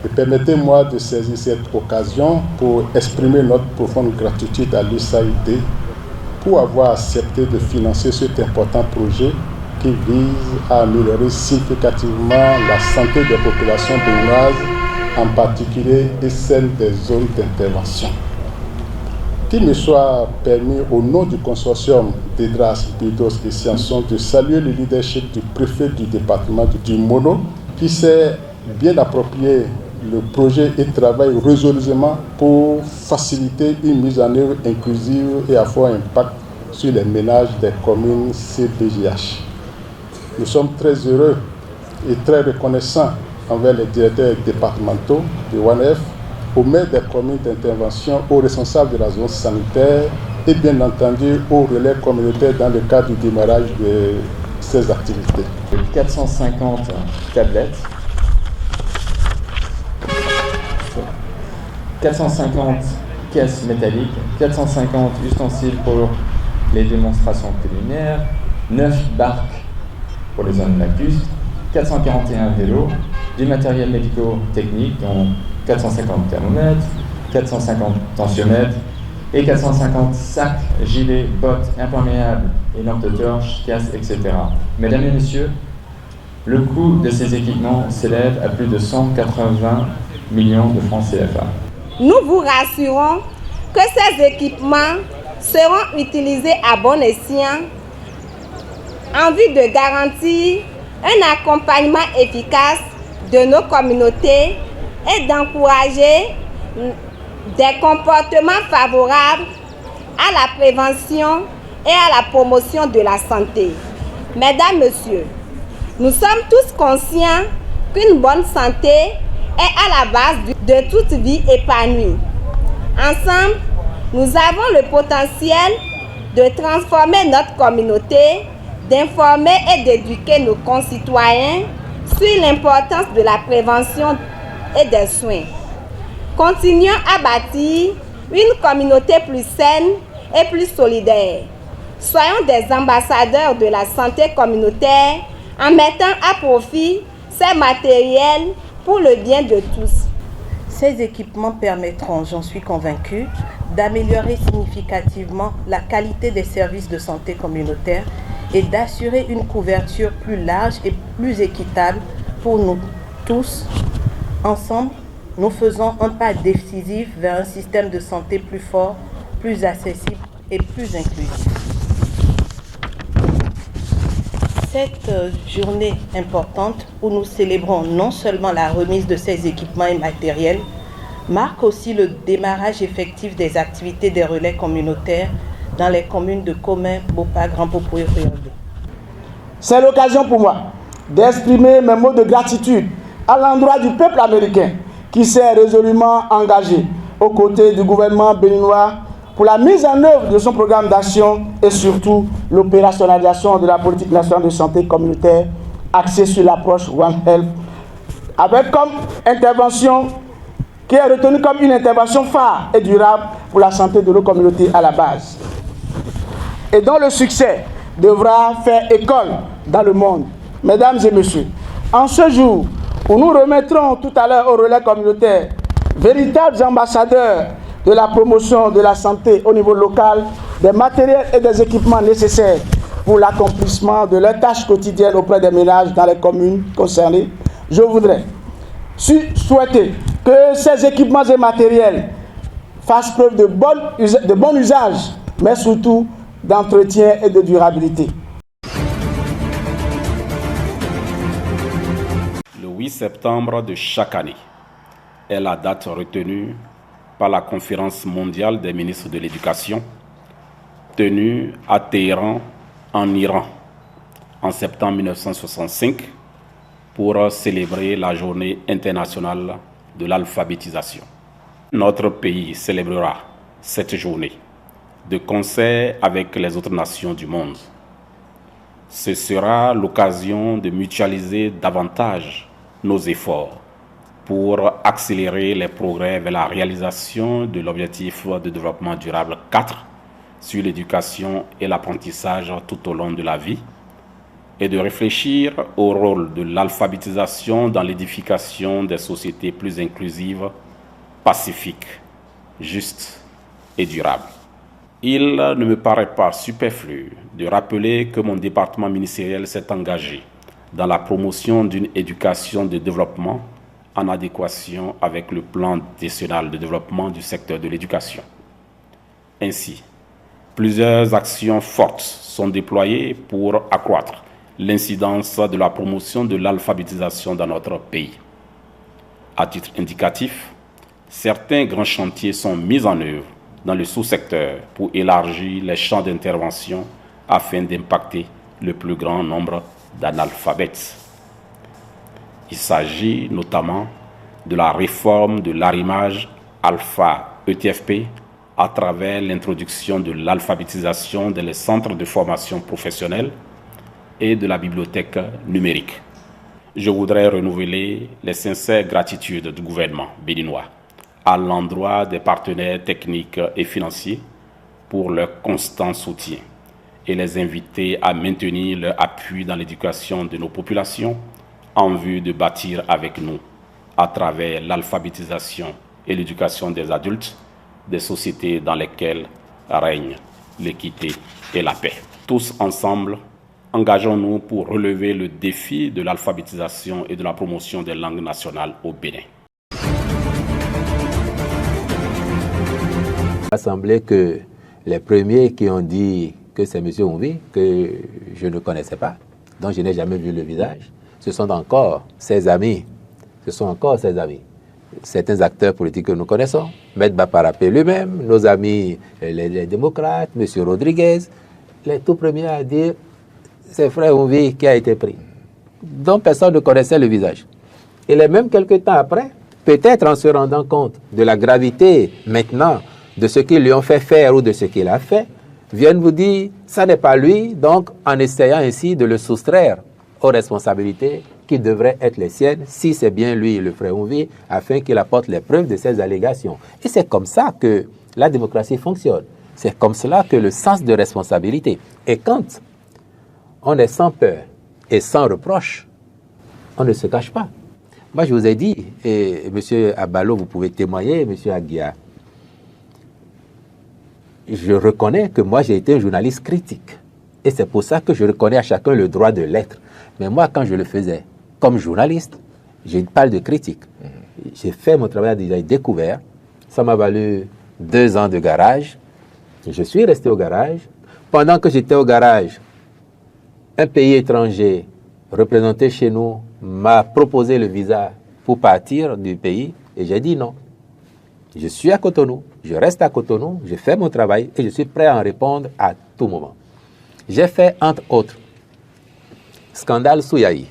Et permettez-moi de saisir cette occasion pour exprimer notre profonde gratitude à l'USAID pour avoir accepté de financer cet important projet qui vise à améliorer significativement la santé des populations béninoises, en particulier et celle des zones d'intervention. Qu'il me soit permis, au nom du consortium d'Edras, Bidos et Scienson, de saluer le leadership du préfet du département du Mono, qui s'est bien approprié le projet et travaille résolument pour faciliter une mise en œuvre inclusive et à fort impact sur les ménages des communes CBJH. Nous sommes très heureux et très reconnaissants envers les directeurs départementaux de ONF, aux maires des communes d'intervention, aux responsables de la zone sanitaire et bien entendu aux relais communautaires dans le cadre du démarrage de ces activités. 450 tablettes, 450 caisses métalliques, 450 ustensiles pour les démonstrations culinaires, 9 barques pour les zones lacustres, 441 vélos, du matériel médico-technique, dont 450 thermomètres, 450 tensiomètres et 450 sacs, gilets, bottes, imperméables, et lampes de torches, casques, etc. Mesdames et messieurs, le coût de ces équipements s'élève à plus de 180 millions de francs CFA. Nous vous rassurons que ces équipements seront utilisés à bon escient en vue de garantir un accompagnement efficace de nos communautés et d'encourager des comportements favorables à la prévention et à la promotion de la santé. Mesdames, Messieurs, nous sommes tous conscients qu'une bonne santé est à la base de toute vie épanouie. Ensemble, nous avons le potentiel de transformer notre communauté, d'informer et d'éduquer nos concitoyens sur l'importance de la prévention et des soins. Continuons à bâtir une communauté plus saine et plus solidaire. Soyons des ambassadeurs de la santé communautaire en mettant à profit ces matériels pour le bien de tous. Ces équipements permettront, j'en suis convaincue, d'améliorer significativement la qualité des services de santé communautaire et d'assurer une couverture plus large et plus équitable pour nous tous. Ensemble, nous faisons un pas décisif vers un système de santé plus fort, plus accessible et plus inclusif. Cette journée importante où nous célébrons non seulement la remise de ces équipements et matériels, marque aussi le démarrage effectif des activités des relais communautaires dans les communes de Comin, Bopa, Grand Popo et Riolde. C'est l'occasion pour moi d'exprimer mes mots de gratitude à l'endroit du peuple américain qui s'est résolument engagé aux côtés du gouvernement béninois pour la mise en œuvre de son programme d'action et surtout l'opérationnalisation de la politique nationale de santé communautaire axée sur l'approche One Health, avec comme intervention qui est retenue comme une intervention phare et durable pour la santé de nos communautés à la base, et dont le succès devra faire école dans le monde. Mesdames et messieurs, en ce jour où nous remettrons tout à l'heure au relais communautaire, véritables ambassadeurs de la promotion de la santé au niveau local, des matériels et des équipements nécessaires pour l'accomplissement de leurs tâches quotidiennes auprès des ménages dans les communes concernées, je voudrais souhaiter que ces équipements et matériels fassent preuve de bon usage, mais surtout d'entretien et de durabilité. Le 8 septembre de chaque année est la date retenue par la Conférence mondiale des ministres de l'Éducation, tenue à Téhéran, en Iran, en septembre 1965, pour célébrer la Journée internationale de l'alphabétisation. Notre pays célébrera cette journée de concert avec les autres nations du monde. Ce sera l'occasion de mutualiser davantage nos efforts pour accélérer les progrès vers la réalisation de l'objectif de développement durable 4 sur l'éducation et l'apprentissage tout au long de la vie, est de réfléchir au rôle de l'alphabétisation dans l'édification des sociétés plus inclusives, pacifiques, justes et durables. Il ne me paraît pas superflu de rappeler que mon département ministériel s'est engagé dans la promotion d'une éducation de développement en adéquation avec le plan national de développement du secteur de l'éducation. Ainsi, plusieurs actions fortes sont déployées pour accroître l'incidence de la promotion de l'alphabétisation dans notre pays. À titre indicatif, certains grands chantiers sont mis en œuvre dans le sous-secteur pour élargir les champs d'intervention afin d'impacter le plus grand nombre d'analphabètes. Il s'agit notamment de la réforme de l'arrimage alpha-ETFP à travers l'introduction de l'alphabétisation dans les centres de formation professionnelle et de la bibliothèque numérique. Je voudrais renouveler les sincères gratitudes du gouvernement béninois à l'endroit des partenaires techniques et financiers pour leur constant soutien et les inviter à maintenir leur appui dans l'éducation de nos populations en vue de bâtir avec nous, à travers l'alphabétisation et l'éducation des adultes, des sociétés dans lesquelles règne l'équité et la paix. Tous ensemble, engageons-nous pour relever le défi de l'alphabétisation et de la promotion des langues nationales au Bénin. Il m'a semblé que les premiers qui ont dit que c'est M. Onvi, que je ne connaissais pas, dont je n'ai jamais vu le visage, ce sont encore ses amis. Certains acteurs politiques que nous connaissons, M. Baparapé lui-même, nos amis les démocrates, M. Rodriguez, les tout premiers à dire c'est frère Onvi qui a été pris, dont personne ne connaissait le visage. Et les mêmes quelques temps après, peut-être en se rendant compte de la gravité maintenant de ce qu'ils lui ont fait faire ou de ce qu'il a fait, viennent vous dire ça n'est pas lui, donc en essayant ainsi de le soustraire aux responsabilités qui devraient être les siennes, si c'est bien lui, le frère Onvi, afin qu'il apporte les preuves de ces allégations. Et c'est comme ça que la démocratie fonctionne. C'est comme cela que le sens de responsabilité. Et quand on est sans peur et sans reproche, on ne se cache pas. Moi, je vous ai dit, et M. Abalo, vous pouvez témoigner, M. Aguiar, je reconnais que moi, j'ai été un journaliste critique. Et c'est pour ça que je reconnais à chacun le droit de l'être. Mais moi, quand je le faisais comme journaliste, je parle de critique. J'ai fait mon travail déjà découvert. Ça m'a valu 2 ans de garage. Je suis resté au garage. Pendant que j'étais au garage, un pays étranger représenté chez nous m'a proposé le visa pour partir du pays et j'ai dit non. Je suis à Cotonou, je reste à Cotonou, je fais mon travail et je suis prêt à en répondre à tout moment. J'ai fait, entre autres, Scandale Souyaï.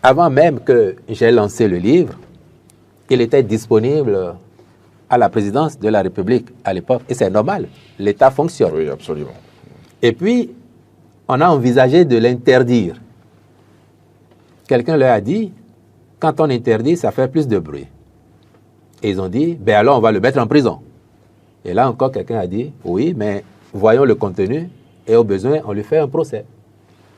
Avant même que j'ai lancé le livre, il était disponible à la présidence de la République à l'époque. Et c'est normal, l'État fonctionne. Oui, absolument. Et puis, on a envisagé de l'interdire. Quelqu'un leur a dit, quand on interdit, ça fait plus de bruit. Et ils ont dit, ben alors on va le mettre en prison. Et là encore, quelqu'un a dit, oui, mais voyons le contenu et au besoin, on lui fait un procès.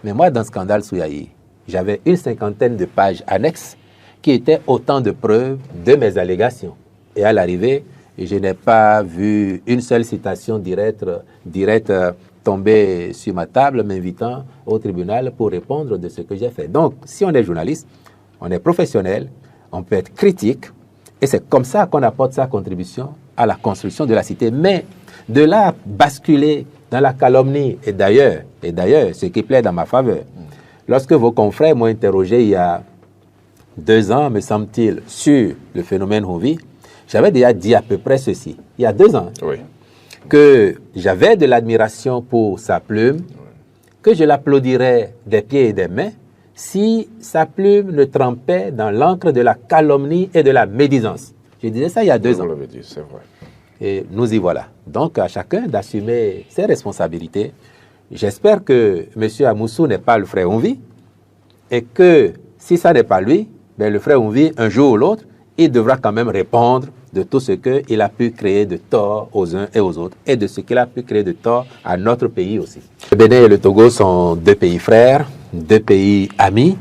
Mais moi, dans Scandale Souyaï, j'avais une 50aine de pages annexes qui étaient autant de preuves de mes allégations. Et à l'arrivée, je n'ai pas vu une seule citation directe tomber sur ma table m'invitant au tribunal pour répondre de ce que j'ai fait. Donc, si on est journaliste, on est professionnel, on peut être critique, et c'est comme ça qu'on apporte sa contribution à la construction de la cité. Mais de là basculer dans la calomnie, et d'ailleurs, ce qui plaît dans ma faveur, lorsque vos confrères m'ont interrogé il y a 2 ans, me semble-t-il, sur le phénomène Onvi, j'avais déjà dit à peu près ceci, il y a 2 ans, oui, que j'avais de l'admiration pour sa plume, que je l'applaudirais des pieds et des mains, si sa plume ne trempait dans l'encre de la calomnie et de la médisance. Je disais ça il y a 2 ans. Vous l'avez dit, c'est vrai. Et nous y voilà. Donc, à chacun d'assumer ses responsabilités. J'espère que M. Amoussou n'est pas le frère Onvi et que si ça n'est pas lui, ben le frère Onvi, un jour ou l'autre, il devra quand même répondre de tout ce qu'il a pu créer de tort aux uns et aux autres et de ce qu'il a pu créer de tort à notre pays aussi. Le Bénin et le Togo sont 2 pays frères. deux pays amis.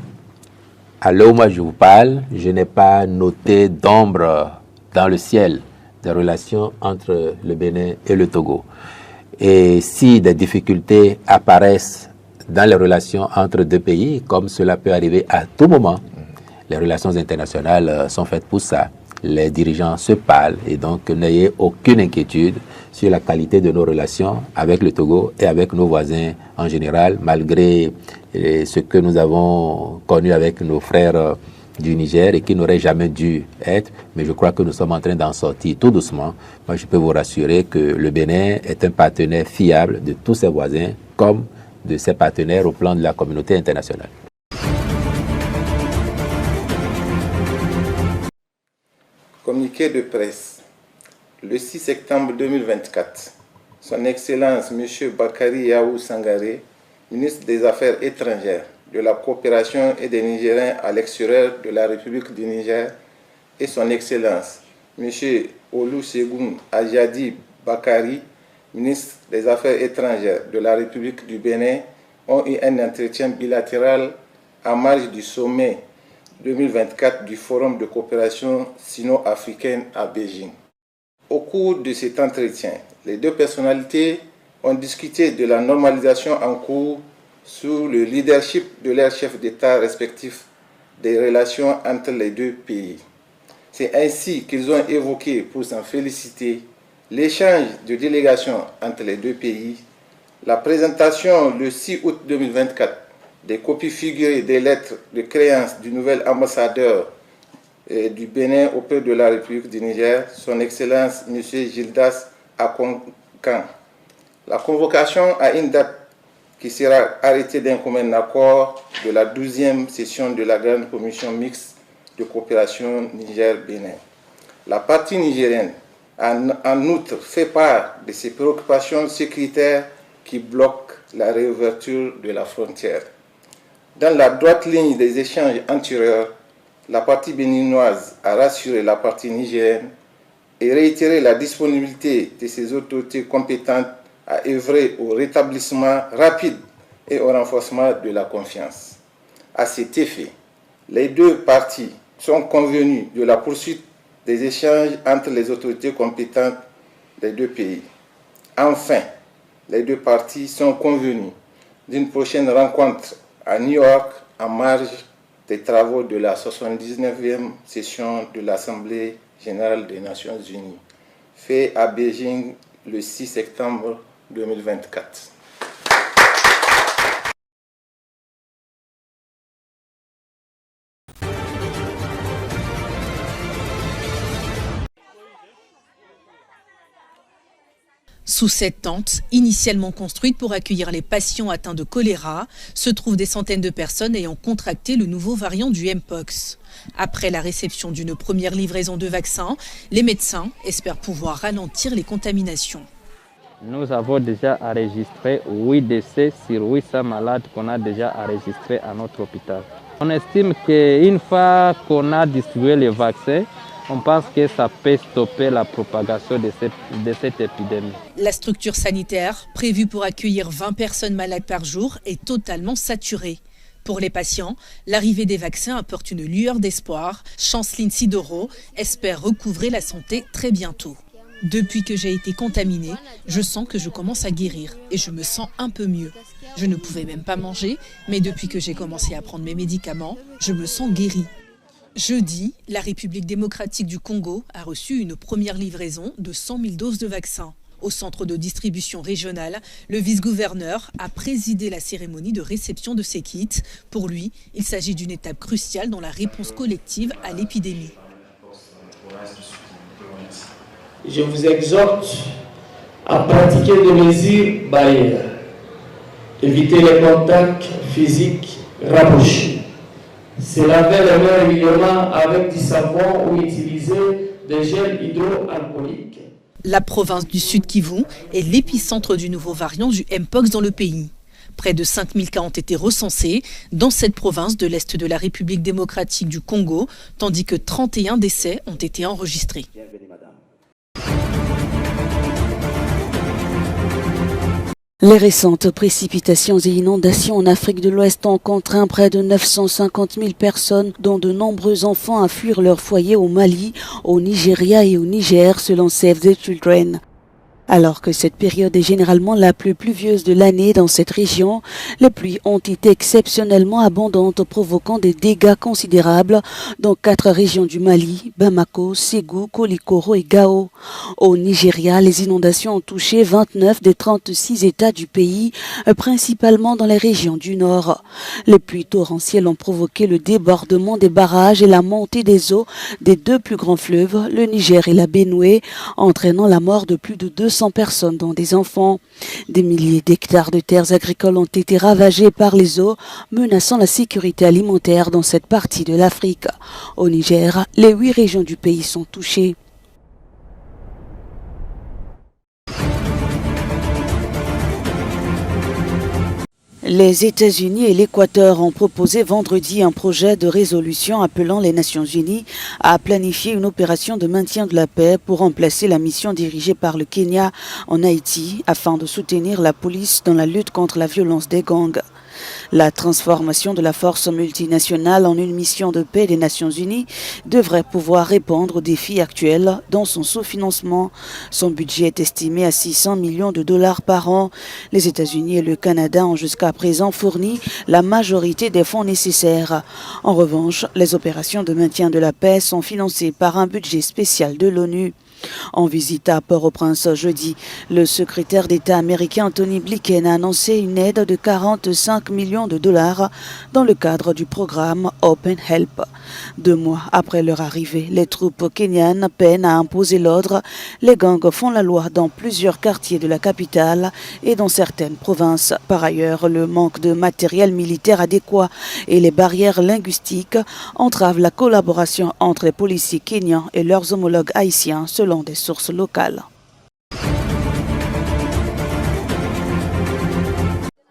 À l'heure où moi je vous parle, je n'ai pas noté d'ombre dans le ciel des relations entre le Bénin et le Togo. Et si des difficultés apparaissent dans les relations entre deux pays, comme cela peut arriver à tout moment, les relations internationales sont faites pour ça. Les dirigeants se parlent et donc n'ayez aucune inquiétude sur la qualité de nos relations avec le Togo et avec nos voisins en général, malgré ce que nous avons connu avec nos frères du Niger et qui n'aurait jamais dû être, mais je crois que nous sommes en train d'en sortir tout doucement. Moi, je peux vous rassurer que le Bénin est un partenaire fiable de tous ses voisins comme de ses partenaires au plan de la communauté internationale. Communiqué de presse. Le 6 septembre 2024, Son Excellence M. Bakary Yahou Sangaré, ministre des Affaires étrangères, de la coopération et des Nigériens à l'extérieur de la République du Niger, et Son Excellence M. Olusegun Ajadi Bakary, ministre des Affaires étrangères de la République du Bénin, ont eu un entretien bilatéral en marge du sommet 2024 du Forum de coopération sino-africaine à Beijing. Au cours de cet entretien, les deux personnalités ont discuté de la normalisation en cours sous le leadership de leurs chefs d'État respectifs des relations entre les deux pays. C'est ainsi qu'ils ont évoqué, pour s'en féliciter, l'échange de délégations entre les deux pays, la présentation le 6 août 2024 des copies figurées des lettres de créance du nouvel ambassadeur du Bénin auprès de la République du Niger, Son Excellence M. Gildas Akonkan. La convocation à une date qui sera arrêtée d'un commun accord de la 12e session de la Grande Commission mixte de coopération Niger-Bénin. La partie nigérienne a en outre fait part de ses préoccupations sécuritaires qui bloquent la réouverture de la frontière. Dans la droite ligne des échanges antérieurs, la partie béninoise a rassuré la partie nigérienne et réitéré la disponibilité de ses autorités compétentes à œuvrer au rétablissement rapide et au renforcement de la confiance. À cet effet, les deux parties sont convenues de la poursuite des échanges entre les autorités compétentes des deux pays. Enfin, les deux parties sont convenues d'une prochaine rencontre à New York en marge des travaux de la 79e session de l'Assemblée générale des Nations unies, fait à Beijing le 6 septembre 2024. Sous cette tente, initialement construite pour accueillir les patients atteints de choléra, se trouvent des centaines de personnes ayant contracté le nouveau variant du Mpox. Après la réception d'une première livraison de vaccins, les médecins espèrent pouvoir ralentir les contaminations. Nous avons déjà enregistré 8 décès sur 800 malades qu'on a déjà enregistrés à notre hôpital. On estime qu'une fois qu'on a distribué les vaccins, on pense que ça peut stopper la propagation de cette épidémie. La structure sanitaire, prévue pour accueillir 20 personnes malades par jour, est totalement saturée. Pour les patients, l'arrivée des vaccins apporte une lueur d'espoir. Chanceline Sidoro espère recouvrer la santé très bientôt. Depuis que j'ai été contaminée, je sens que je commence à guérir et je me sens un peu mieux. Je ne pouvais même pas manger, mais depuis que j'ai commencé à prendre mes médicaments, je me sens guérie. Jeudi, la République démocratique du Congo a reçu une première livraison de 100 000 doses de vaccins. Au centre de distribution régional, le vice-gouverneur a présidé la cérémonie de réception de ces kits. Pour lui, il s'agit d'une étape cruciale dans la réponse collective à l'épidémie. Je vous exhorte à pratiquer des mesures barrières, éviter les contacts physiques rapprochés, se laver les mains régulièrement avec du savon ou utiliser des gels hydroalcooliques. La province du Sud Kivu est l'épicentre du nouveau variant du Mpox dans le pays. Près de 5000 cas ont été recensés dans cette province de l'Est de la République démocratique du Congo, tandis que 31 décès ont été enregistrés. Les récentes précipitations et inondations en Afrique de l'Ouest ont contraint près de 950 000 personnes, dont de nombreux enfants, à fuir leur foyer au Mali, au Nigeria et au Niger, selon Save the Children. Alors que cette période est généralement la plus pluvieuse de l'année dans cette région, les pluies ont été exceptionnellement abondantes, provoquant des dégâts considérables dans 4 régions du Mali, Bamako, Ségou, Kolikoro et Gao. Au Nigeria, les inondations ont touché 29 des 36 États du pays, principalement dans les régions du nord. Les pluies torrentielles ont provoqué le débordement des barrages et la montée des eaux des 2 plus grands fleuves, le Niger et la Benoué, entraînant la mort de plus de 200 personnes, dont des enfants. Des milliers d'hectares de terres agricoles ont été ravagés par les eaux, menaçant la sécurité alimentaire dans cette partie de l'Afrique. Au Niger, les 8 régions du pays sont touchées. Les États-Unis et l'Équateur ont proposé vendredi un projet de résolution appelant les Nations Unies à planifier une opération de maintien de la paix pour remplacer la mission dirigée par le Kenya en Haïti afin de soutenir la police dans la lutte contre la violence des gangs. La transformation de la force multinationale en une mission de paix des Nations Unies devrait pouvoir répondre aux défis actuels dans son sous-financement. Son budget est estimé à 600 millions de dollars par an. Les États-Unis et le Canada ont jusqu'à présent fourni la majorité des fonds nécessaires. En revanche, les opérations de maintien de la paix sont financées par un budget spécial de l'ONU. En visite à Port-au-Prince jeudi, le secrétaire d'État américain Anthony Blinken a annoncé une aide de 45 millions de dollars dans le cadre du programme Open Help. 2 mois après leur arrivée, les troupes kenyanes peinent à imposer l'ordre. Les gangs font la loi dans plusieurs quartiers de la capitale et dans certaines provinces. Par ailleurs, le manque de matériel militaire adéquat et les barrières linguistiques entravent la collaboration entre les policiers kenyans et leurs homologues haïtiens, selon des sources locales.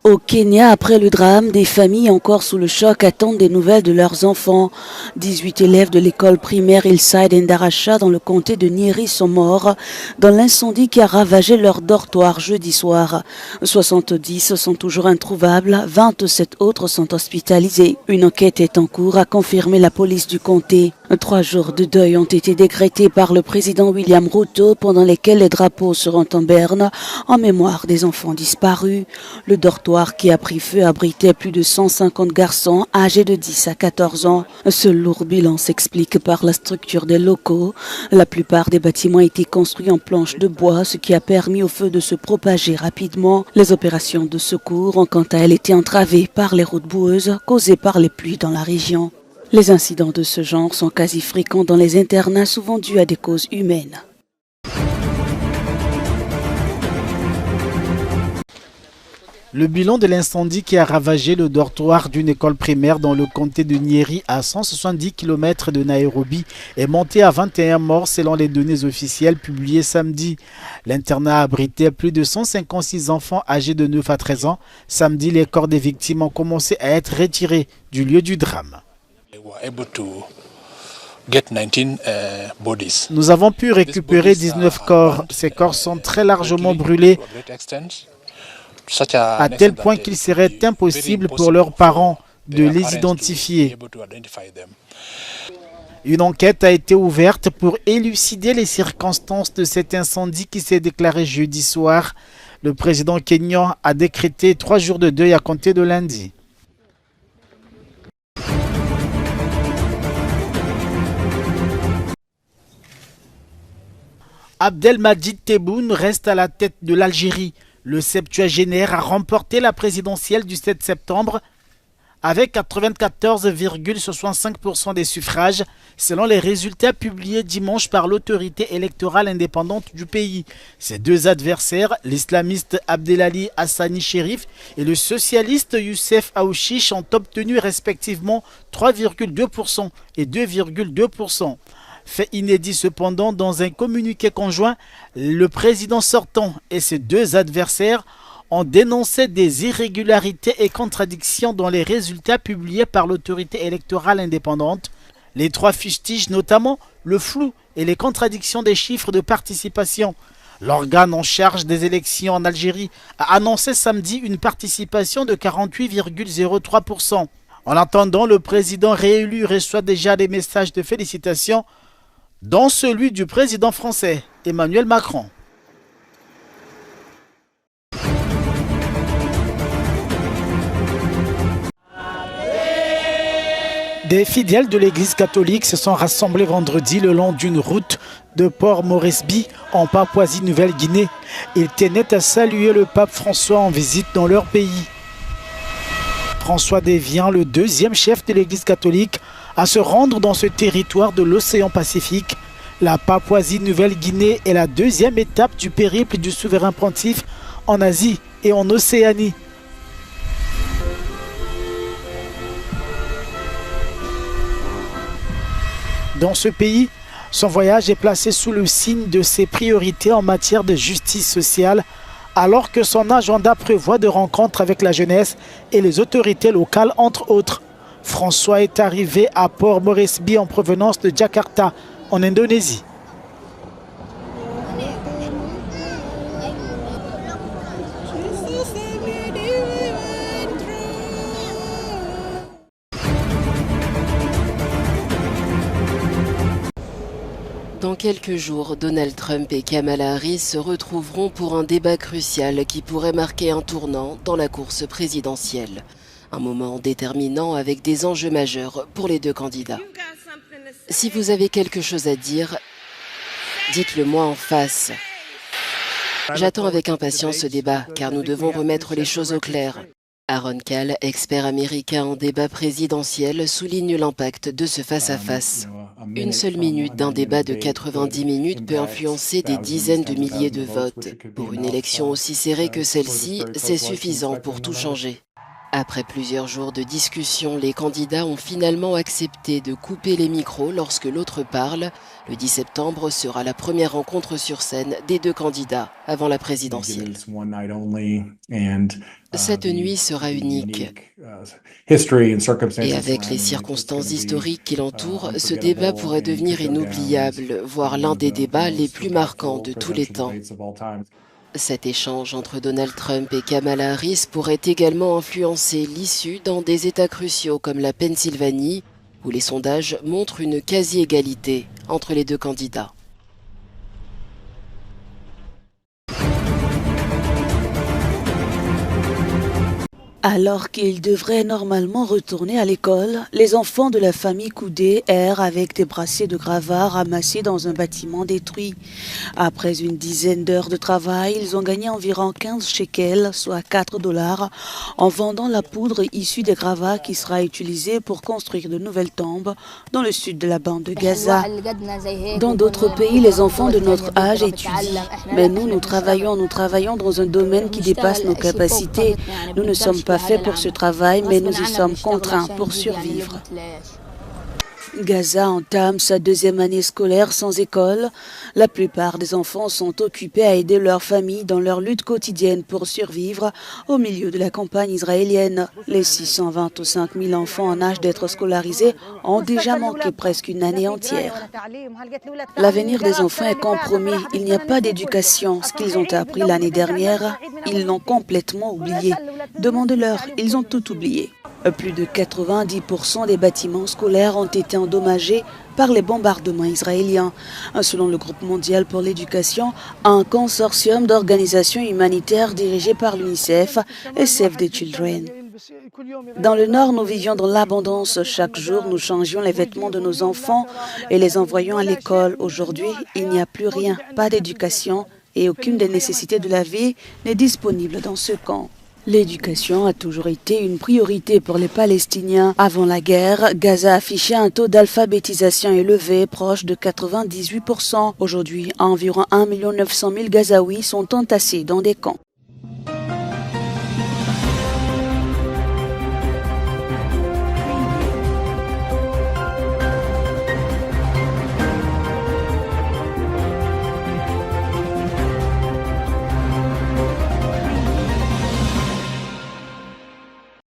Au Kenya, après le drame, des familles encore sous le choc attendent des nouvelles de leurs enfants. 18 élèves de l'école primaire Hillside Endarasha dans le comté de Nyeri sont morts dans l'incendie qui a ravagé leur dortoir jeudi soir. 70 sont toujours introuvables, 27 autres sont hospitalisés. Une enquête est en cours, a confirmé la police du comté. 3 jours de deuil ont été décrétés par le président William Ruto, pendant lesquels les drapeaux seront en berne en mémoire des enfants disparus. Le dortoir qui a pris feu abritait plus de 150 garçons âgés de 10 à 14 ans. Ce lourd bilan s'explique par la structure des locaux. La plupart des bâtiments étaient construits en planches de bois, ce qui a permis au feu de se propager rapidement. Les opérations de secours ont quant à elles été entravées par les routes boueuses causées par les pluies dans la région. Les incidents de ce genre sont quasi fréquents dans les internats, souvent dus à des causes humaines. Le bilan de l'incendie qui a ravagé le dortoir d'une école primaire dans le comté de Nyeri à 170 km de Nairobi est monté à 21 morts selon les données officielles publiées samedi. L'internat abritait plus de 156 enfants âgés de 9 à 13 ans. Samedi, les corps des victimes ont commencé à être retirés du lieu du drame. Nous avons pu récupérer 19 corps. Ces corps sont très largement brûlés, à tel point qu'il serait impossible pour leurs parents de les identifier. Une enquête a été ouverte pour élucider les circonstances de cet incendie qui s'est déclaré jeudi soir. Le président kényan a décrété 3 jours de deuil à compter de lundi. Abdelmadjid Tebboune reste à la tête de l'Algérie. Le septuagénaire a remporté la présidentielle du 7 septembre avec 94,65% des suffrages, selon les résultats publiés dimanche par l'autorité électorale indépendante du pays. Ses 2 adversaires, l'islamiste Abdelali Hassani Chérif et le socialiste Youssef Aouchiche, ont obtenu respectivement 3,2% et 2,2%. Fait inédit cependant, dans un communiqué conjoint, le président sortant et ses 2 adversaires ont dénoncé des irrégularités et contradictions dans les résultats publiés par l'autorité électorale indépendante. Les 3 fustigent notamment le flou et les contradictions des chiffres de participation. L'organe en charge des élections en Algérie a annoncé samedi une participation de 48,03%. En attendant, le président réélu reçoit déjà des messages de félicitations, dont celui du président français, Emmanuel Macron. Des fidèles de l'église catholique se sont rassemblés vendredi le long d'une route de Port Moresby en Papouasie-Nouvelle-Guinée. Ils tenaient à saluer le pape François en visite dans leur pays. François devient le deuxième chef de l'église catholique à se rendre dans ce territoire de l'océan Pacifique. La Papouasie-Nouvelle-Guinée est la deuxième étape du périple du souverain pontife en Asie et en Océanie. Dans ce pays, son voyage est placé sous le signe de ses priorités en matière de justice sociale, alors que son agenda prévoit de rencontres avec la jeunesse et les autorités locales, entre autres. François est arrivé à Port Moresby en provenance de Jakarta, en Indonésie. Dans quelques jours, Donald Trump et Kamala Harris se retrouveront pour un débat crucial qui pourrait marquer un tournant dans la course présidentielle. Un moment déterminant avec des enjeux majeurs pour les deux candidats. Si vous avez quelque chose à dire, dites-le moi en face. J'attends avec impatience ce débat car nous devons remettre les choses au clair. Aaron Kahl, expert américain en débat présidentiel, souligne l'impact de ce face-à-face. Une seule minute d'un débat de 90 minutes peut influencer des dizaines de milliers de votes. Pour une élection aussi serrée que celle-ci, c'est suffisant pour tout changer. Après plusieurs jours de discussion, les candidats ont finalement accepté de couper les micros lorsque l'autre parle. Le 10 septembre sera la première rencontre sur scène des deux candidats avant la présidentielle. Cette nuit sera unique. Et avec les circonstances historiques qui l'entourent, ce débat pourrait devenir inoubliable, voire l'un des débats les plus marquants de tous les temps. Cet échange entre Donald Trump et Kamala Harris pourrait également influencer l'issue dans des États cruciaux comme la Pennsylvanie, où les sondages montrent une quasi-égalité entre les deux candidats. Alors qu'ils devraient normalement retourner à l'école, les enfants de la famille Koudé errent avec des bracelets de gravats ramassés dans un bâtiment détruit. Après une dizaine d'heures de travail, ils ont gagné environ 15 shekels, soit 4 $, en vendant la poudre issue des gravats qui sera utilisée pour construire de nouvelles tombes dans le sud de la bande de Gaza. Dans d'autres pays, les enfants de notre âge étudient. Mais nous travaillons dans un domaine qui dépasse nos capacités. Nous ne sommes pas fait pour ce travail, mais nous y sommes contraints pour survivre. Gaza entame sa deuxième année scolaire sans école. La plupart des enfants sont occupés à aider leurs familles dans leur lutte quotidienne pour survivre au milieu de la campagne israélienne. Les 625 000 enfants en âge d'être scolarisés ont déjà manqué presque une année entière. L'avenir des enfants est compromis. Il n'y a pas d'éducation. Ce qu'ils ont appris l'année dernière, ils l'ont complètement oublié. Demandez-leur, ils ont tout oublié. Plus de 90% des bâtiments scolaires ont été endommagés par les bombardements israéliens. Selon le Groupe mondial pour l'éducation, un consortium d'organisations humanitaires dirigé par l'UNICEF et Save the Children. Dans le Nord, nous vivions dans l'abondance. Chaque jour, nous changions les vêtements de nos enfants et les envoyions à l'école. Aujourd'hui, il n'y a plus rien, pas d'éducation et aucune des nécessités de la vie n'est disponible dans ce camp. L'éducation a toujours été une priorité pour les Palestiniens. Avant la guerre, Gaza affichait un taux d'alphabétisation élevé, proche de 98%. Aujourd'hui, environ 1 900 000 Gazaouis sont entassés dans des camps.